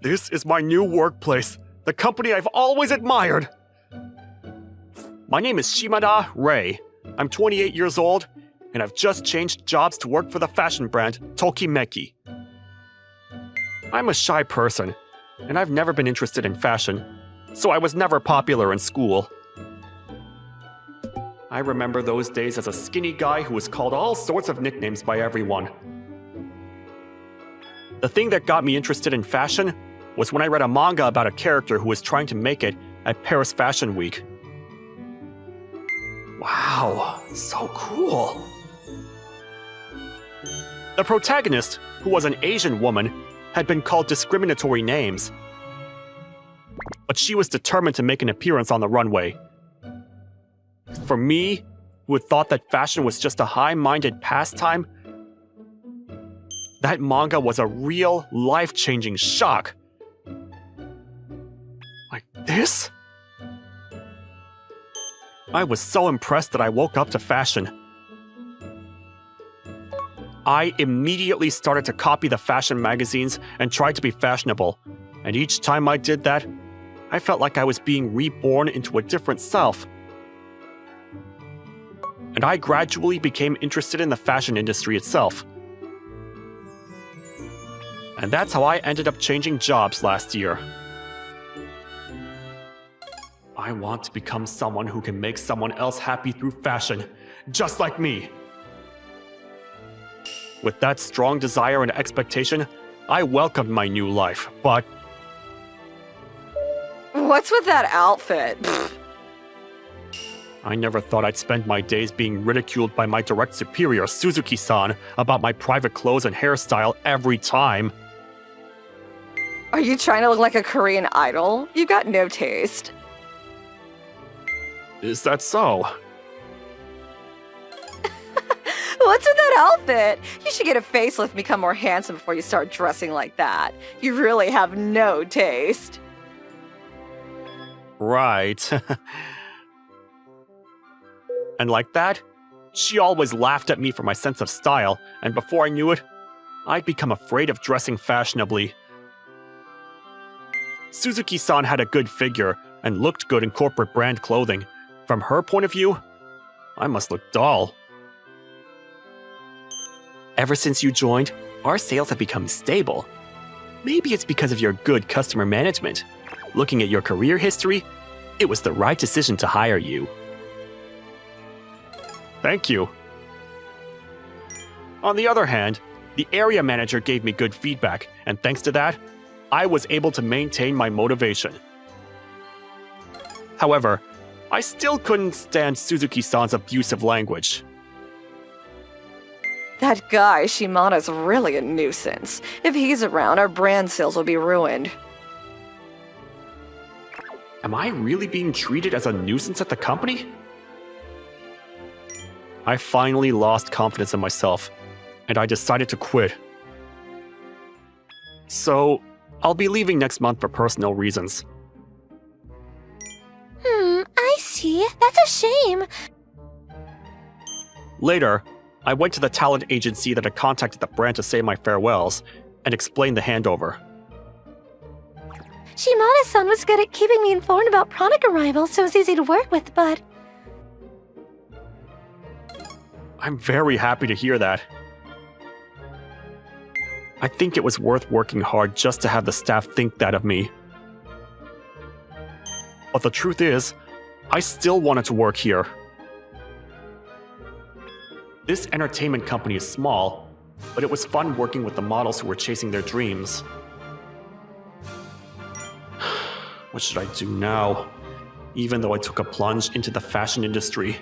This is my new workplace, the company I've always admired. My name is Shimada Rei. I'm 28 years old, and I've just changed jobs to work for the fashion brand Tokimeki. I'm a shy person, and I've never been interested in fashion, so I was never popular in school. I remember those days as a skinny guy who was called all sorts of nicknames by everyone. The thing that got me interested in fashion was when I read a manga about a character who was trying to make it at Paris Fashion Week. Wow, so cool. The protagonist, who was an Asian woman, had been called discriminatory names. But she was determined to make an appearance on the runway. For me, who had thought that fashion was just a high-minded pastime, that manga was a real, life-changing shock. Like this? I was so impressed that I woke up to fashion. I immediately started to copy the fashion magazines and tried to be fashionable, and each time I did that, I felt like I was being reborn into a different self. And I gradually became interested in the fashion industry itself. And that's how I ended up changing jobs last year. I want to become someone who can make someone else happy through fashion, just like me. With that strong desire and expectation, I welcomed my new life, but... What's with that outfit? I never thought I'd spend my days being ridiculed by my direct superior, Suzuki-san, about my private clothes and hairstyle every time. Are you trying to look like a Korean idol? You got no taste. Is that so? What's with that outfit? You should get a facelift and become more handsome before you start dressing like that. You really have no taste. Right. And like that, she always laughed at me for my sense of style, and before I knew it, I'd become afraid of dressing fashionably. Suzuki-san had a good figure and looked good in corporate brand clothing. From her point of view, I must look dull. Ever since you joined, our sales have become stable. Maybe it's because of your good customer management. Looking at your career history, it was the right decision to hire you. Thank you. On the other hand, the area manager gave me good feedback, and thanks to that, I was able to maintain my motivation. However, I still couldn't stand Suzuki-san's abusive language. That guy, Shimada's really a nuisance. If he's around, our brand sales will be ruined. Am I really being treated as a nuisance at the company? I finally lost confidence in myself, and I decided to quit. So, I'll be leaving next month for personal reasons. I see. That's a shame. Later, I went to the talent agency that had contacted the brand to say my farewells, and explained the handover. Shimada-san was good at keeping me informed about product arrivals, so it's easy to work with, but... I'm very happy to hear that. I think it was worth working hard just to have the staff think that of me. But the truth is, I still wanted to work here. This entertainment company is small, but it was fun working with the models who were chasing their dreams. What should I do now, even though I took a plunge into the fashion industry?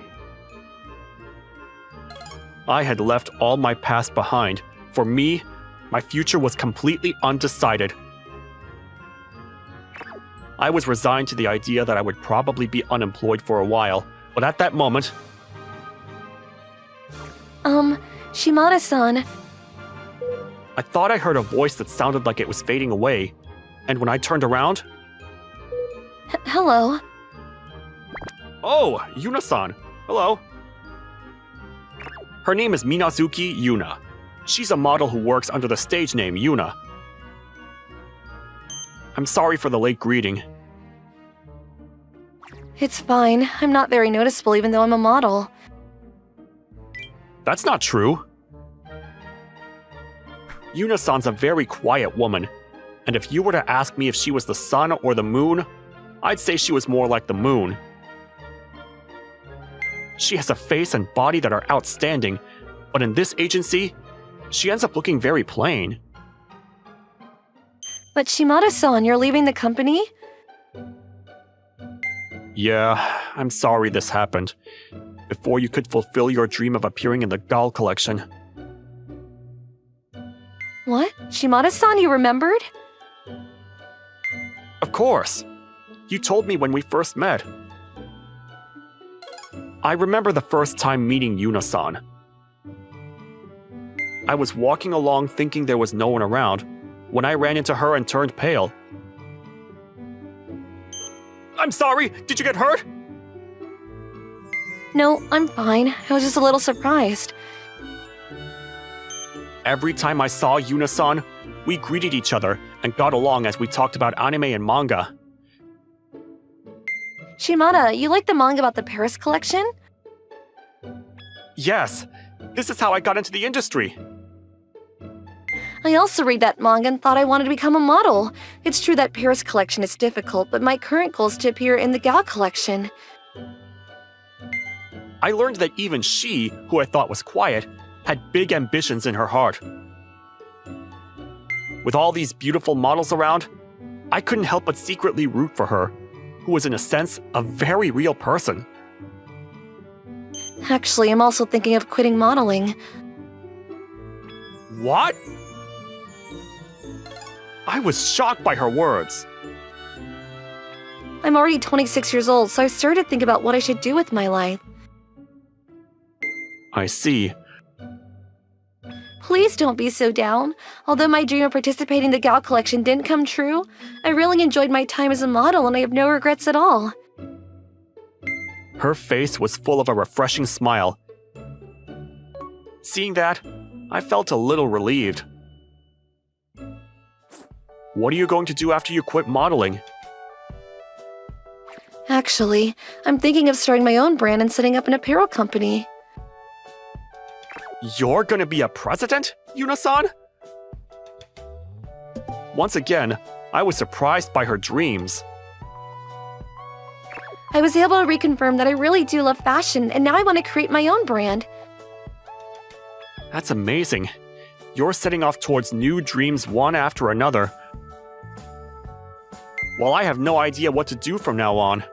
I had left all my past behind. For me, my future was completely undecided. I was resigned to the idea that I would probably be unemployed for a while, but at that moment... Shimada-san. I thought I heard a voice that sounded like it was fading away, and when I turned around... Hello. Oh, Yuna-san. Hello. Her name is Minazuki Yuna. She's a model who works under the stage name Yuna. I'm sorry for the late greeting. It's fine. I'm not very noticeable even though I'm a model. That's not true. Yuna-san's a very quiet woman, and if you were to ask me if she was the sun or the moon, I'd say she was more like the moon. She has a face and body that are outstanding, but in this agency, she ends up looking very plain. But Shimada-san, you're leaving the company? Yeah, I'm sorry this happened. Before you could fulfill your dream of appearing in the Gal collection. What? Shimada-san, you remembered? Of course. You told me when we first met. I remember the first time meeting Yuna-san. I was walking along thinking there was no one around when I ran into her and turned pale. I'm sorry, did you get hurt? No, I'm fine. I was just a little surprised. Every time I saw Yuna-san, we greeted each other and got along as we talked about anime and manga. Shimada, you like the manga about the Paris collection? Yes, this is how I got into the industry. I also read that manga and thought I wanted to become a model. It's true that Paris collection is difficult, but my current goal is to appear in the Gal collection. I learned that even she, who I thought was quiet, had big ambitions in her heart. With all these beautiful models around, I couldn't help but secretly root for her, who was in a sense a very real person. Actually, I'm also thinking of quitting modeling. What? I was shocked by her words. I'm already 26 years old, so I started to think about what I should do with my life. I see. Please don't be so down. Although my dream of participating in the Gal collection didn't come true, I really enjoyed my time as a model and I have no regrets at all. Her face was full of a refreshing smile. Seeing that, I felt a little relieved. What are you going to do after you quit modeling? Actually, I'm thinking of starting my own brand and setting up an apparel company. You're gonna be a president, Yuna-san? Once again, I was surprised by her dreams. I was able to reconfirm that I really do love fashion, and now I want to create my own brand. That's amazing. You're setting off towards new dreams one after another. While I have no idea what to do from now on.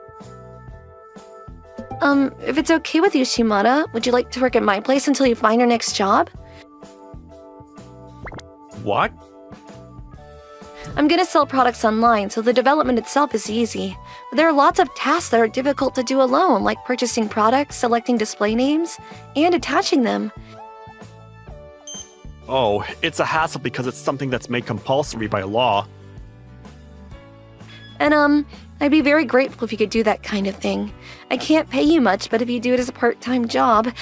If it's okay with you, Shimada, would you like to work at my place until you find your next job? What? I'm gonna sell products online, so the development itself is easy. But there are lots of tasks that are difficult to do alone, like purchasing products, selecting display names, and attaching them. Oh, it's a hassle because it's something that's made compulsory by law. And, I'd be very grateful if you could do that kind of thing. I can't pay you much, but if you do it as a part-time job...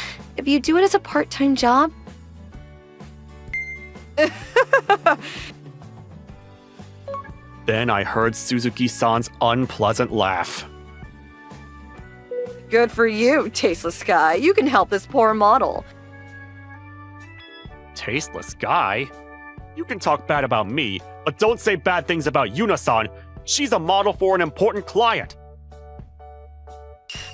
Then I heard Suzuki-san's unpleasant laugh. Good for you, tasteless guy. You can help this poor model. Tasteless guy? You can talk bad about me, but don't say bad things about Yuna-san. She's a model for an important client.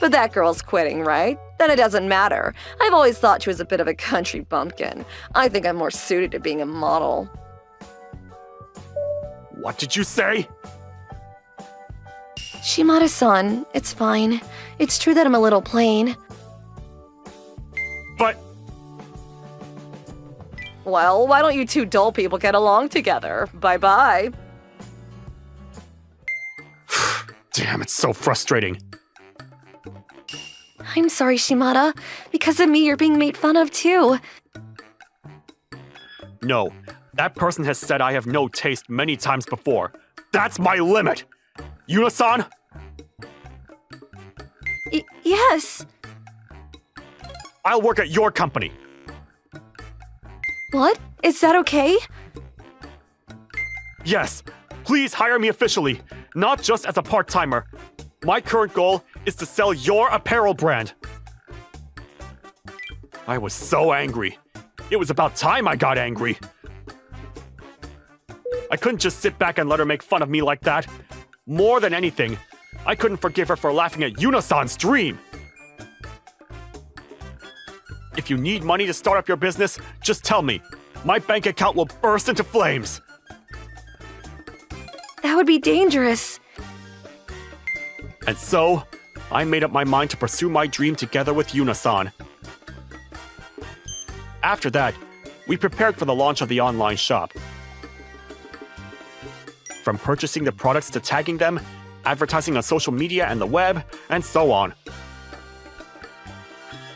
But that girl's quitting, right? Then it doesn't matter. I've always thought she was a bit of a country bumpkin. I think I'm more suited to being a model. What did you say? Shimada-san, it's fine. It's true that I'm a little plain. But... Well, why don't you two dull people get along together? Bye-bye. Damn, it's so frustrating. I'm sorry, Shimada. Because of me, you're being made fun of, too. No, that person has said I have no taste many times before. That's my limit! Yuna-san? Yes. I'll work at your company. What? Is that okay? Yes, Please hire me officially, not just as a part-timer. My current goal is to sell your apparel brand. I was so angry. It was about time I got angry. I couldn't just sit back and let her make fun of me like that. More than anything, I couldn't forgive her for laughing at Yuna-san's dream. If you need money to start up your business, just tell me. My bank account will burst into flames. That would be dangerous. And so, I made up my mind to pursue my dream together with Yuna-san. After that, we prepared for the launch of the online shop. From purchasing the products to tagging them, advertising on social media and the web, and so on.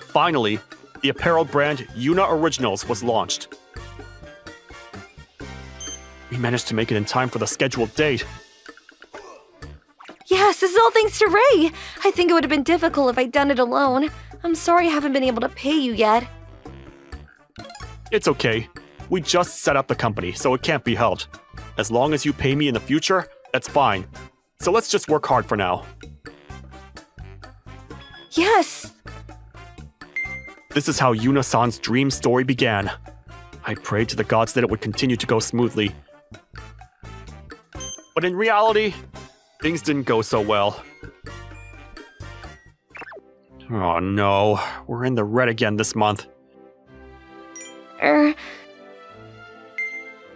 Finally, the apparel brand Yuna Originals was launched. We managed to make it in time for the scheduled date. Yes, this is all thanks to Ray. I think it would have been difficult if I'd done it alone. I'm sorry I haven't been able to pay you yet. It's okay. We just set up the company, so it can't be helped. As long as you pay me in the future, that's fine. So let's just work hard for now. Yes! This is how Yuna-san's dream story began. I prayed to the gods that it would continue to go smoothly. But in reality, things didn't go so well. Oh no, we're in the red again this month.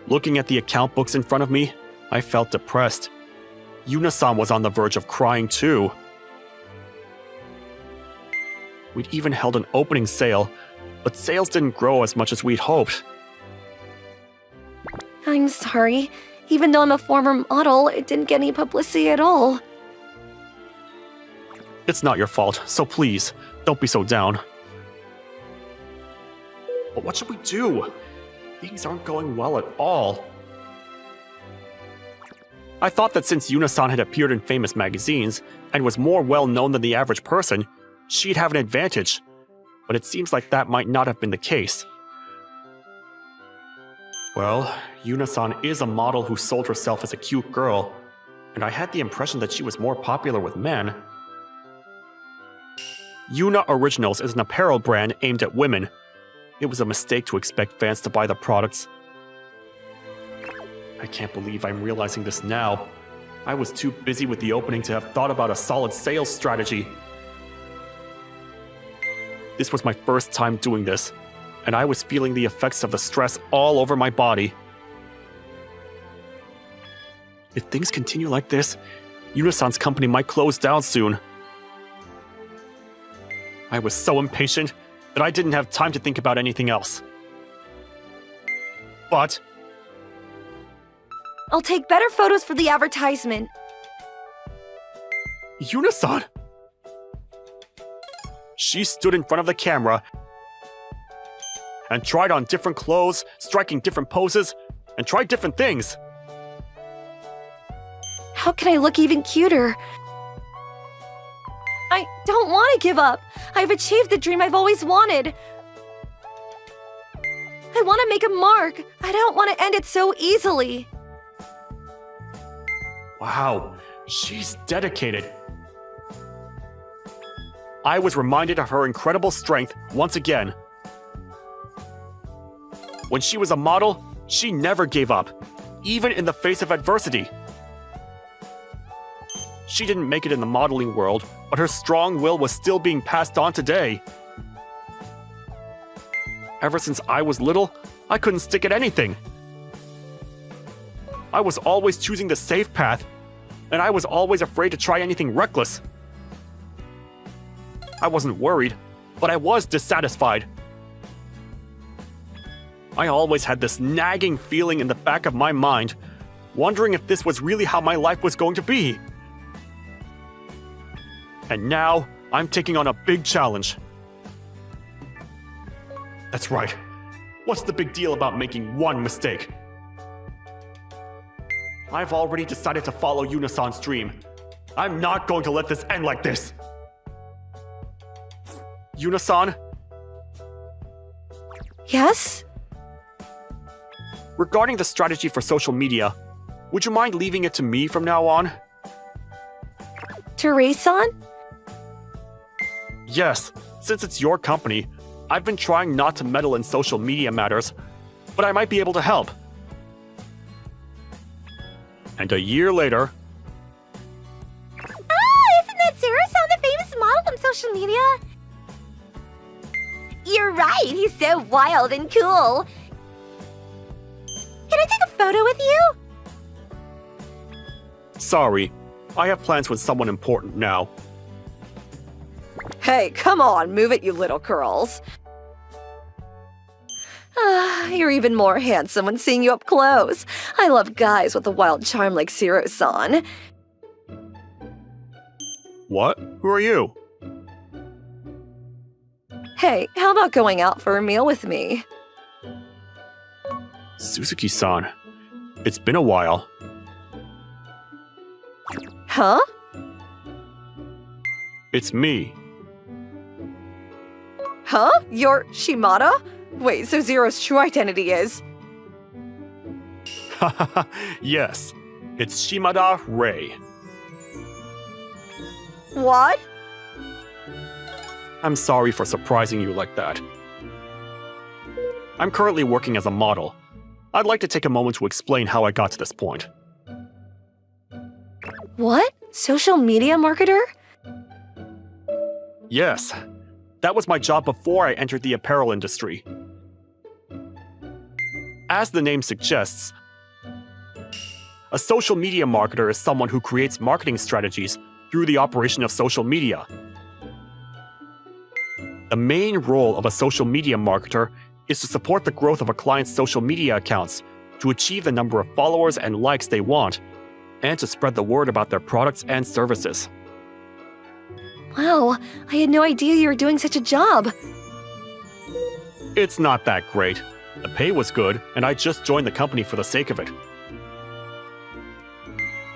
Looking at the account books in front of me, I felt depressed. Yuna-san was on the verge of crying too. We'd even held an opening sale, but sales didn't grow as much as we'd hoped. I'm sorry. Even though I'm a former model, it didn't get any publicity at all. It's not your fault, so please, don't be so down. But what should we do? Things aren't going well at all. I thought that since Yuna-san had appeared in famous magazines and was more well-known than the average person, she'd have an advantage. But it seems like that might not have been the case. Well, Yuna-san is a model who sold herself as a cute girl, and I had the impression that she was more popular with men. Yuna Originals is an apparel brand aimed at women. It was a mistake to expect fans to buy the products. I can't believe I'm realizing this now. I was too busy with the opening to have thought about a solid sales strategy. This was my first time doing this, and I was feeling the effects of the stress all over my body. If things continue like this, Yuna-san's company might close down soon. I was so impatient that I didn't have time to think about anything else. But I'll take better photos for the advertisement. Yuna-san! She stood in front of the camera and tried on different clothes, striking different poses, and tried different things. How can I look even cuter? I don't want to give up. I've achieved the dream I've always wanted. I want to make a mark. I don't want to end it so easily. Wow, she's dedicated. I was reminded of her incredible strength once again. When she was a model, she never gave up, even in the face of adversity. She didn't make it in the modeling world, but her strong will was still being passed on today. Ever since I was little, I couldn't stick at anything. I was always choosing the safe path, and I was always afraid to try anything reckless. I wasn't worried, but I was dissatisfied. I always had this nagging feeling in the back of my mind, wondering if this was really how my life was going to be. And now, I'm taking on a big challenge. That's right. What's the big deal about making one mistake? I've already decided to follow Yuna-san's dream. I'm not going to let this end like this. Yuna-san, Yes? regarding the strategy for social media, Would you mind leaving it to me from now on? Teresa-san? Yes, since it's your company, I've been trying not to meddle in social media matters, but I might be able to help. And a year later, Isn't that Zero-san, the famous model on social media? You're right, he's so wild and cool. Can I take a photo with you? sorry, I have plans with someone important now. Hey, come on, move it, you little curls. You're even more handsome when seeing you up close. I love guys with a wild charm like Zero-san. What? Who are you? Hey, how about going out for a meal with me? Suzuki-san. It's been a while. Huh? It's me. Huh? You're Shimada? Wait, so Zero's true identity is… Yes, it's Shimada Rei. What? I'm sorry for surprising you like that. I'm currently working as a model. I'd like to take a moment to explain how I got to this point. What? Social media marketer? Yes, that was my job before I entered the apparel industry. As the name suggests, a social media marketer is someone who creates marketing strategies through the operation of social media. The main role of a social media marketer is to support the growth of a client's social media accounts, to achieve the number of followers and likes they want, and to spread the word about their products and services. Wow, I had no idea you were doing such a job. It's not that great. The pay was good, and I just joined the company for the sake of it.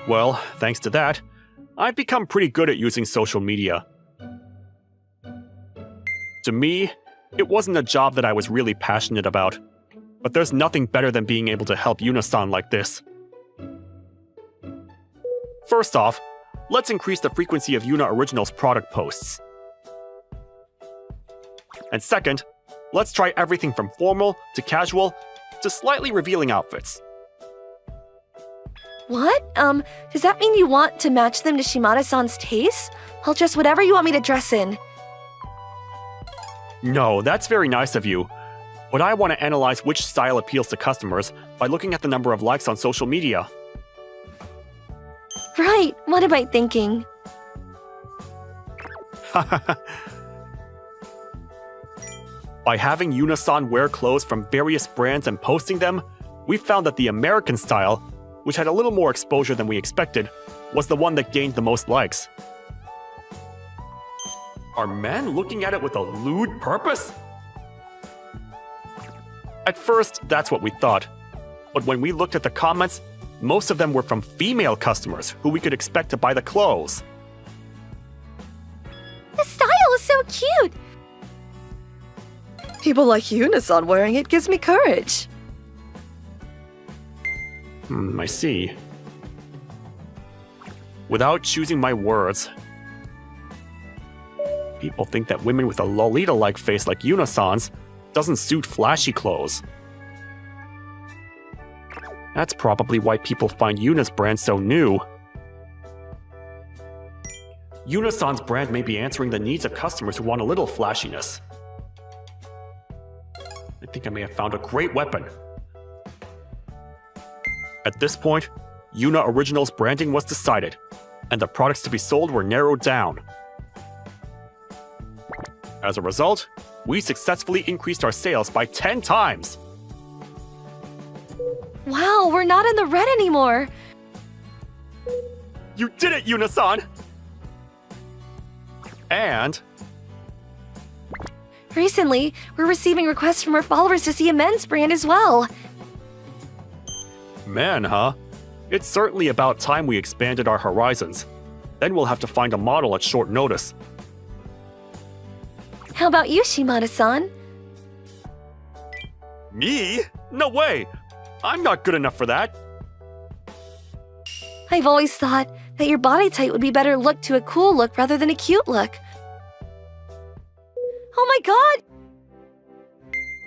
Well, thanks to that, I've become pretty good at using social media. To me, it wasn't a job that I was really passionate about, but there's nothing better than being able to help Yuna-san like this. First off, let's increase the frequency of Yuna Originals product posts. And second, let's try everything from formal to casual to slightly revealing outfits. What? Does that mean you want to match them to Shimada-san's taste? I'll dress whatever you want me to dress in. No, that's very nice of you, but I want to analyze which style appeals to customers by looking at the number of likes on social media. Right, what am I thinking? By having Yuna-san wear clothes from various brands and posting them, we found that the American style, which had a little more exposure than we expected, was the one that gained the most likes. Are men looking at it with a lewd purpose? At first, that's what we thought. But when we looked at the comments, most of them were from female customers who we could expect to buy the clothes. The style is so cute. People like Yuna-san wearing it gives me courage. I see. Without choosing my words, people think that women with a Lolita-like face like Yuna-san's doesn't suit flashy clothes. That's probably why people find Yuna's brand so new. Yuna-san's brand may be answering the needs of customers who want a little flashiness. I think I may have found a great weapon. At this point, Yuna Originals branding was decided, and the products to be sold were narrowed down. As a result, we successfully increased our sales by 10 times. Wow, we're not in the red anymore. You did it, Yuna-san! And Recently, we're receiving requests from our followers to see a men's brand as well. man, huh? It's certainly about time we expanded our horizons. Then we'll have to find a model at short notice. How about you, Shimada-san? Me? No way! I'm not good enough for that. I've always thought that your body type would be better look to a cool look rather than a cute look. Oh my god!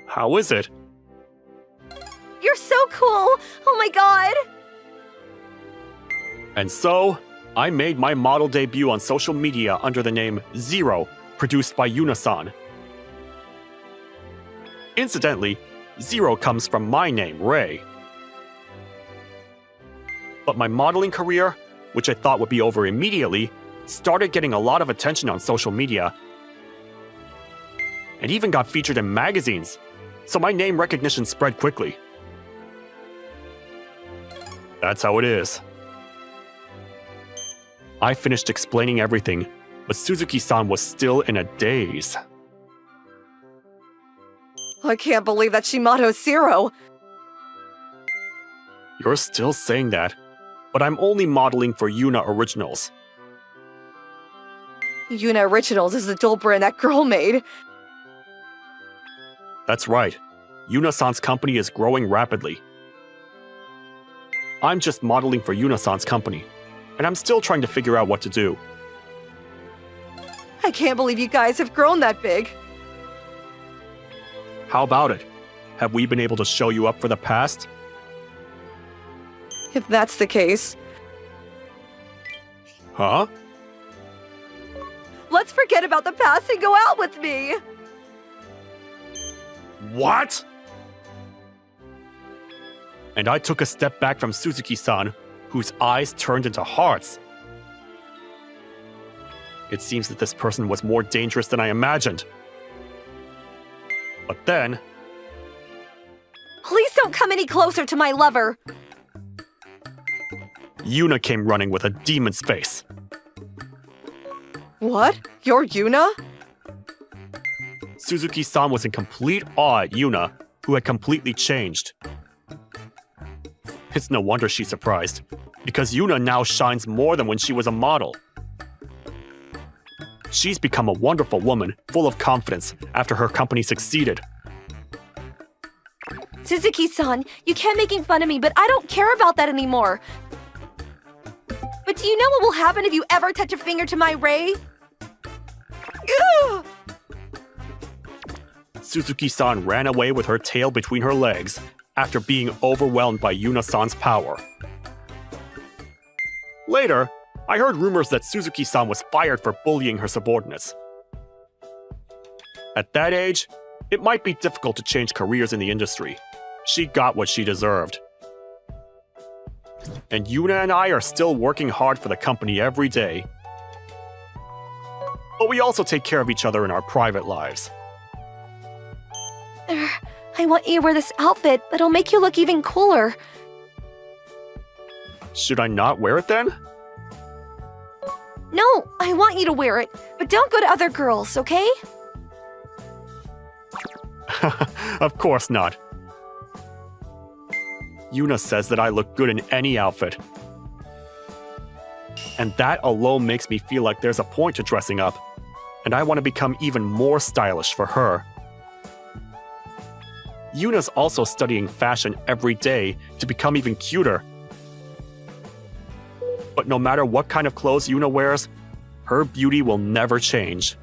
How is it? You're so cool! Oh my god! And so, I made my model debut on social media under the name Zero, produced by Yuna-san. Incidentally, Zero comes from my name, Ray. But my modeling career, which I thought would be over immediately, started getting a lot of attention on social media, and even got featured in magazines, so my name recognition spread quickly. That's how it is. I finished explaining everything, but Suzuki-san was still in a daze. I can't believe that Shimato's Zero. You're still saying that, but I'm only modeling for Yuna Originals. Yuna Originals is the doll brand that girl made. That's right. Yuna-san's company is growing rapidly. I'm just modeling for Yuna-san's company, and I'm still trying to figure out what to do. I can't believe you guys have grown that big. How about it? Have we been able to show you up for the past? If that's the case, Huh? let's forget about the past and go out with me! What? And I took a step back from Suzuki-san, whose eyes turned into hearts. It seems that this person was more dangerous than I imagined. But then, Please don't come any closer to my lover! Yuna came running with a demon's face. What? You're Yuna? Suzuki-san was in complete awe at Yuna, who had completely changed. It's no wonder she's surprised, because Yuna now shines more than when she was a model. She's become a wonderful woman, full of confidence, after her company succeeded. Suzuki-san, you kept making fun of me, but I don't care about that anymore. But do you know what will happen if you ever touch a finger to my Ray? Ugh! Suzuki-san ran away with her tail between her legs after being overwhelmed by Yuna-san's power. Later, I heard rumors that Suzuki-san was fired for bullying her subordinates. At that age, it might be difficult to change careers in the industry. She got what she deserved. And Yuna and I are still working hard for the company every day. But we also take care of each other in our private lives. I want you to wear this outfit, but it'll make you look even cooler. Should I not wear it then? No, I want you to wear it, but don't go to other girls, okay? Of course not. Yuna says that I look good in any outfit. And that alone makes me feel like there's a point to dressing up, and I want to become even more stylish for her. Yuna's also studying fashion every day to become even cuter. But no matter what kind of clothes Yuna wears, her beauty will never change.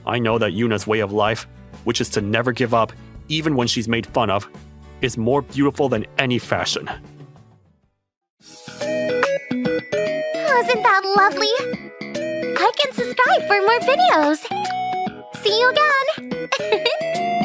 I know that Yuna's way of life, which is to never give up, even when she's made fun of, is more beautiful than any fashion. Isn't that lovely? Like and subscribe for more videos. See you again!